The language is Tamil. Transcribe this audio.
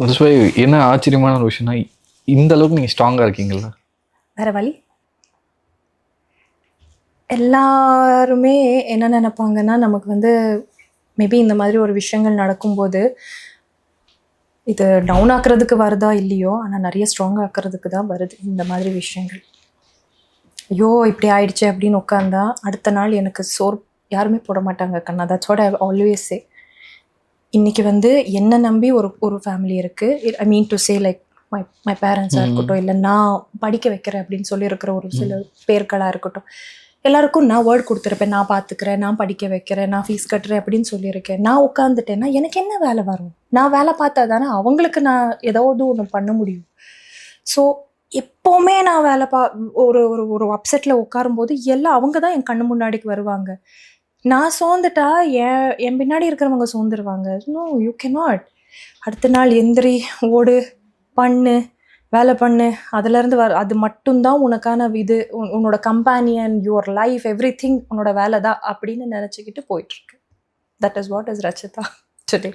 தட்ஸ் வை என்ன ஆச்சரியமான ஒரு விஷயம்னா, இந்த அளவுக்கு நீங்கள் ஸ்ட்ராங்காக இருக்கீங்களா? வேற வழி. எல்லாருமே என்ன நினைப்பாங்கன்னா, நமக்கு வந்து மேபி இந்த மாதிரி ஒரு விஷயங்கள் நடக்கும்போது, இது டவுன் ஆக்குறதுக்கு வருதா இல்லையோ, ஆனால் நிறைய ஸ்ட்ராங் ஆக்குறதுக்கு தான் வருது இந்த மாதிரி விஷயங்கள். ஐயோ இப்படி ஆயிடுச்சு அப்படின்னு உட்காந்தா அடுத்த நாள் எனக்கு சோறு யாருமே போட மாட்டாங்க கண்ணா. That's what I always say. இன்னைக்கு வந்து என்ன நம்பி ஒரு ஃபேமிலி இருக்குது. I mean to say like my பேரண்ட்ஸாக இருக்கட்டும், இல்லை நான் படிக்க வைக்கிறேன் அப்படின்னு சொல்லி இருக்கிற ஒரு சில பேர்களாக இருக்கட்டும், எல்லாருக்கும் நான் வேர்ட் கொடுத்துருப்பேன். நான் பார்த்துக்கிறேன், நான் படிக்க வைக்கிறேன், நான் ஃபீஸ் கட்டுறேன் அப்படின்னு சொல்லியிருக்கேன். நான் உட்காந்துட்டேன்னா எனக்கு என்ன வேலை வரும்? நான் வேலை பார்த்தா தானே அவங்களுக்கு நான் ஏதாவது ஒன்று பண்ண முடியும். ஸோ எப்போவுமே நான் வேலை ஒரு ஒரு ஒரு அப்செட்டில் உட்காரும்போது எல்லாம் அவங்க தான் என் கண்ணு முன்னாடிக்கு வருவாங்க. நான் சோர்ந்துட்டா என் பின்னாடி இருக்கிறவங்க சோர்ந்துருவாங்க. No you cannot. அடுத்த நாள் எந்திரி, ஓடு, பண்ணு, வேலை பண்ணு, அதுலேருந்து அது மட்டும்தான் உனக்கான இது, உன்னோட companion, your life, everything உன்னோட வேலை தான் அப்படின்னு நினச்சிக்கிட்டு போயிட்டுருக்கு. That is what is Rachita today.